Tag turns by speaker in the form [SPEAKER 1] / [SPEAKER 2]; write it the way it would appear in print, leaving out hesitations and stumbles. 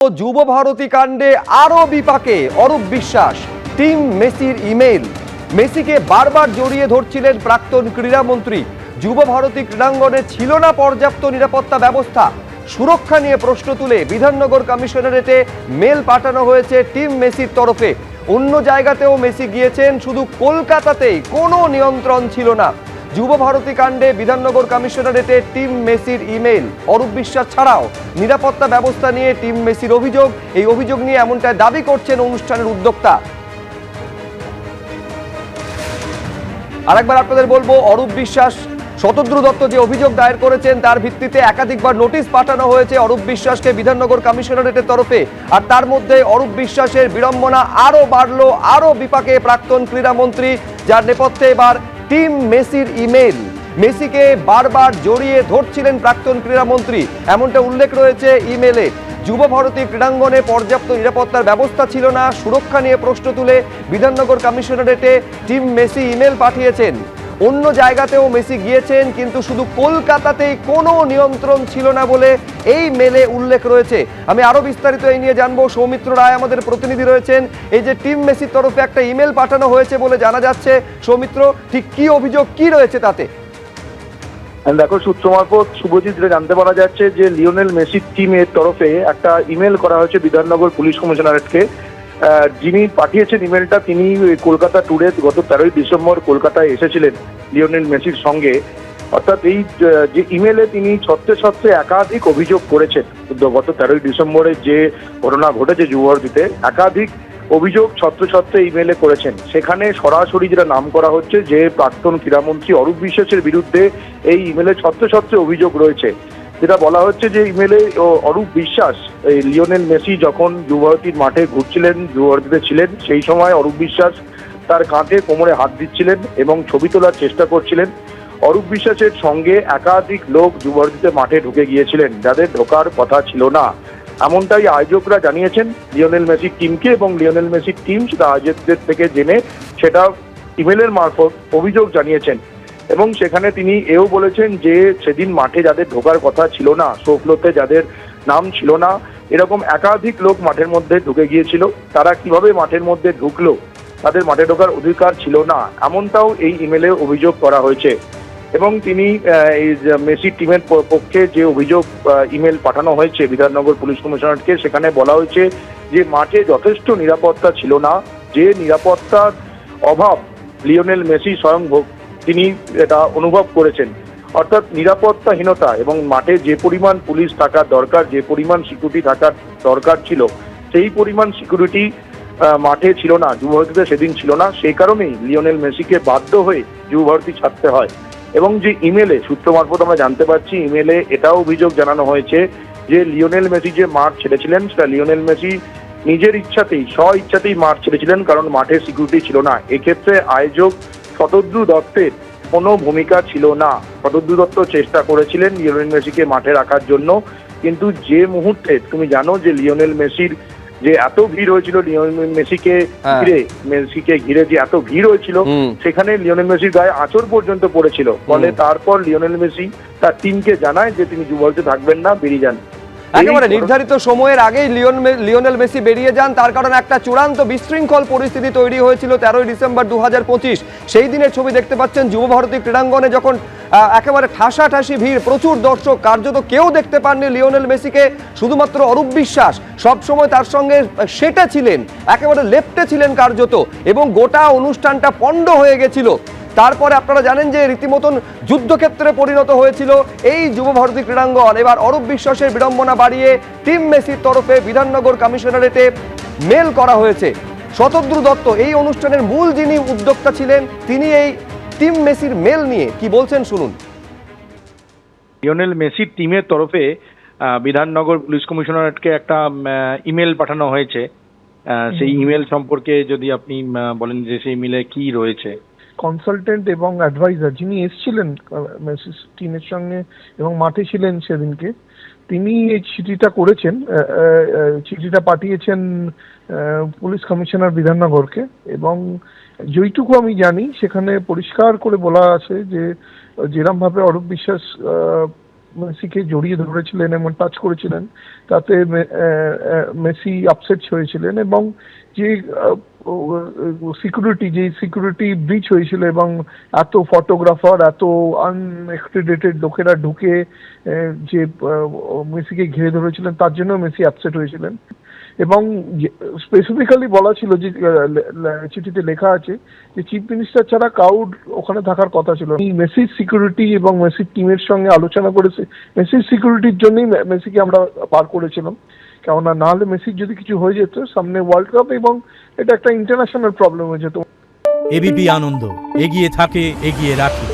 [SPEAKER 1] যুব ভারতী কাণ্ডে আরো বিপাকে অরূপ বিশ্বাস। টিম মেসির ইমেল, মেসিকে বারবার জড়িয়ে ধরছিলেন প্রাক্তন ক্রীড়ামন্ত্রী। যুব ভারতী ক্রীড়াঙ্গনে ছিল না পর্যাপ্ত নিরাপত্তা ব্যবস্থা, সুরক্ষা নিয়ে প্রশ্ন তুলে বিধাননগর কমিশনারেটে মেল পাঠানো হয়েছে টিম মেসির তরফে। অন্য জায়গাতেও মেসি গিয়েছেন, শুধু কলকাতাতেই কোনো নিয়ন্ত্রণ ছিল না। যুব ভারতী কাণ্ডে বিধাননগর কমিশনারেটে টিম মেসির ইমেল, অরূপ বিশ্বাস ছাড়াও নিরাপত্তা ব্যবস্থা নিয়ে টিম মেসির অভিযোগ। এই অভিযোগ নিয়ে এমনটাই দাবি করছেন অনুষ্ঠানের উদ্যোক্তা। আরেকবার আপনাদের বলবো, অরূপ বিশ্বাস, শতদ্রু দত্ত যে অভিযোগ দায়ের করেছেন তার ভিত্তিতে একাধিকবার নোটিশ পাঠানো হয়েছে অরূপ বিশ্বাসকে বিধাননগর কমিশনারেটের তরফে। আর তার মধ্যে অরূপ বিশ্বাসের বিড়ম্বনা আরো বাড়লো, আরো বিপাকে প্রাক্তন ক্রীড়ামন্ত্রী, যার নেপথ্যে এবার টিম মেসির ইমেল। মেসিকে বারবার জড়িয়ে ধরছিলেন প্রাক্তন ক্রীড়ামন্ত্রী, এমনটা উল্লেখ রয়েছে ইমেলে। যুব ভারতী ক্রীড়াঙ্গনে পর্যাপ্ত নিরাপত্তার ব্যবস্থা ছিল না, সুরক্ষা নিয়ে প্রশ্ন তুলে বিধাননগর কমিশনারেটে টিম মেসি ইমেল পাঠিয়েছেন। অন্য জায়গাতেও মেসি গিয়েছেন, কিন্তু শুধু কলকাতাতেই কোনো নিয়ন্ত্রণ ছিল না বলে এই মেলে উল্লেখ রয়েছে। আমি আরো বিস্তারিত এই নিয়ে জানবো। সৌমিত্র রায় আমাদের প্রতিনিধি রয়েছেন। এই যে টিম মেসির তরফে একটা ইমেল পাঠানো হয়েছে বলে জানা যাচ্ছে, সৌমিত্র, ঠিক কি অভিযোগ, কি রয়েছে তাতে?
[SPEAKER 2] দেখো, সূত্র মারফত শুভজিৎ জানতে পারা যাচ্ছে যে লিওনেল মেসির টিমের তরফে একটা ইমেল করা হয়েছে বিধাননগর পুলিশ কমিশনারেটকে। যিনি পাঠিয়েছেন ইমেলটা, তিনি কলকাতা ট্যুরে গত 13ই ডিসেম্বর কলকাতায় এসেছিলেন লিওনেল মেসির সঙ্গে। অর্থাৎ এই যে ইমেলে তিনি ছত্রে ছত্রে একাধিক অভিযোগ করেছেন। গত 13ই ডিসেম্বরে যে ঘটনা ঘটেছে যুব ভারতীতে, একাধিক অভিযোগ ছত্রে ছত্রে ইমেলে করেছেন। সেখানে সরাসরি যেটা নাম করা হচ্ছে যে প্রাক্তন ক্রীড়ামন্ত্রী অরূপ বিশ্বাসের বিরুদ্ধে এই ইমেলে ছত্রে ছত্রে অভিযোগ রয়েছে। যেটা বলা হচ্ছে যে ইমেলে অরূপ বিশ্বাস, এই লিওনেল মেসি যখন যুব ভারতীর মাঠে ঘুরছিলেন, যুব ভারতীতে ছিলেন, সেই সময় অরূপ বিশ্বাস তার কাঁধে কোমরে হাত দিচ্ছিলেন এবং ছবি তোলার চেষ্টা করছিলেন। অরূপ বিশ্বাসের সঙ্গে একাধিক লোক যুব ভারতীতে মাঠে ঢুকে গিয়েছিলেন, যাদের ঢোকার কথা ছিল না, এমনটাই আয়োজকরা জানিয়েছেন লিওনেল মেসির টিমকে। এবং লিওনেল মেসির টিম সেটা আয়োজকদের থেকে জেনে সেটা ইমেলের মারফত অভিযোগ জানিয়েছেন। এবং সেখানে তিনি এও বলেছেন যে সেদিন মাঠে যাদের ঢোকার কথা ছিল না, শো ফ্লোতে যাদের নাম ছিল না, এরকম একাধিক লোক মাঠের মধ্যে ঢুকে গিয়েছিল। তারা কিভাবে মাঠের মধ্যে ঢুকলো, তাদের মাঠে ঢোকার অধিকার ছিল না, এমনটাও এই ইমেলে অভিযোগ করা হয়েছে। এবং তিনি এই মেসি টিমের পক্ষে যে অভিযোগ ইমেল পাঠানো হয়েছে বিধাননগর পুলিশ কমিশনারেটকে, সেখানে বলা হয়েছে যে মাঠে যথেষ্ট নিরাপত্তা ছিল না, যে নিরাপত্তার অভাব লিওনেল মেসি স্বয়ং তিনি এটা অনুভব করেছেন। অর্থাৎ নিরাপত্তাহীনতা, এবং মাঠে যে পরিমাণ পুলিশ থাকার দরকার, যে পরিমাণ সিকিউরিটি থাকার দরকার ছিল, সেই পরিমাণ সিকিউরিটি মাঠে ছিল না, যুব ভারতীতে সেদিন ছিল না। সেই কারণেই লিওনেল মেসিকে বাধ্য হয়ে যুব ভারতী ছাড়তে হয়। এবং যে ইমেলে, সূত্র মারফত আমরা জানতে পারছি, ইমেলে এটাও অভিযোগ জানানো হয়েছে যে লিওনেল মেসি যে মাঠ ছেড়েছিলেন, সেটা লিওনেল মেসি নিজের ইচ্ছাতেই, স্ব ইচ্ছাতেই মাঠ ছেড়েছিলেন, কারণ মাঠে সিকিউরিটি ছিল না। এক্ষেত্রে আয়োজক শতদ্রু দত্তের কোনো ভূমিকা ছিল না। শতদ্রু দত্ত চেষ্টা করেছিলেন লিওনেল মেসিকে মাঠে রাখার জন্য, কিন্তু যে মুহূর্তে তুমি জানো যে লিওনেল মেসির যে এত ভিড় হয়েছিল, লিওনেল মেসিকে ঘিরে যে এত ভিড় হয়েছিল, সেখানে লিওনেল মেসির গায়ে আঁচড় পর্যন্ত পড়েছিল। ফলে তারপর লিওনেল মেসি তার টিমকে জানায় যে তিনি যুব ভারতীতে থাকবেন না, বেরিয়ে যান।
[SPEAKER 1] একেবারে নির্ধারিত সময়ের আগেই লিওনেল মেসি বেরিয়ে যান। তার কারণে একটা চূড়ান্ত বিশৃঙ্খল পরিস্থিতি তৈরি হয়েছিল 13ই ডিসেম্বর 2025। সেই দিনের ছবি দেখতে পাচ্ছেন যুব ভারতী ক্রীড়াঙ্গনে, যখন একেবারে ঠাসাঠাসি ভিড়, প্রচুর দর্শক, কার্যত কেউ দেখতে পাননি লিওনেল মেসিকে। শুধুমাত্র অরূপ বিশ্বাস সবসময় তার সঙ্গে সেটা ছিলেন, একেবারে লেপ্টে ছিলেন কার্যত, এবং গোটা অনুষ্ঠানটা পণ্ড হয়ে গেছিল। তারপরে আপনারা জানেন যে রীতিমতন যুদ্ধক্ষেত্রে পরিণত হয়েছিল এই যুব ভারতী ক্রীড়াঙ্গন। এবার অরূপ বিশ্বাসের বিড়ম্বনা বাড়িয়ে টিম মেসির তরফে বিধাননগর কমিশনারেটে মেল করা হয়েছে। শতদ্রু দত্ত এই অনুষ্ঠানের মূল যিনি উদ্যোক্তা ছিলেন, তিনি এই টিম মেসির মেল নিয়ে কি বলছেন শুনুন।
[SPEAKER 3] লিওনেল মেসির টিমের তরফে বিধাননগর পুলিশ কমিশনারেটকে একটা ইমেল পাঠানো হয়েছে। সেই ইমেল সম্পর্কে যদি আপনি বলেন যে সেই ইমেলে কি রয়েছে।
[SPEAKER 4] কনসালটেন্ট এবং অ্যাডভাইজার যিনি এসেছিলেন মেসি টিমের সঙ্গে এবং মাঠে ছিলেন সেদিনকে, তিনি এই চিঠিটা করেছেন, চিঠিটা পাঠিয়েছেন পুলিশ কমিশনার বিধাননগরকে। এবং যেইটুকু আমি জানি সেখানে পরিষ্কার করে বলা আছে যে যেরকম ভাবে অরূপ বিশ্বাস মেসিকে জড়িয়ে ধরেছিলেন এবং টাচ করেছিলেন, তাতে মেসি আপসেট হয়েছিলেন এবং যে সিকিউরিটি ব্রিচ হয়েছিল এবং এত ফটোগ্রাফার, এত আনএক্সক্রেডিটেড লোকেরা ঢুকে যে মেসিকে ঘিরে ধরেছিলেন, তার জন্য মেসি আপসেট হয়েছিলেন। এবং স্পেসিফিক্যালি বলা ছিল যে চিঠিতে লেখা আছে যে চিফ মিনিস্টার ছাড়া কাউর ওখানে থাকার কথা ছিল। মেসির সিকিউরিটি এবং মেসির টিমের সঙ্গে আলোচনা করেছে, মেসির সিকিউরিটির জন্যই মেসিকে আমরা বার করেছিলাম, কেননা না হলে মেসির যদি কিছু হয়ে যেত সামনে ওয়ার্ল্ড কাপ এবং এটা একটা ইন্টারন্যাশনাল প্রবলেম হয়ে যেত।
[SPEAKER 5] এবিপি আনন্দ, এগিয়ে থাকে, এগিয়ে রাখে।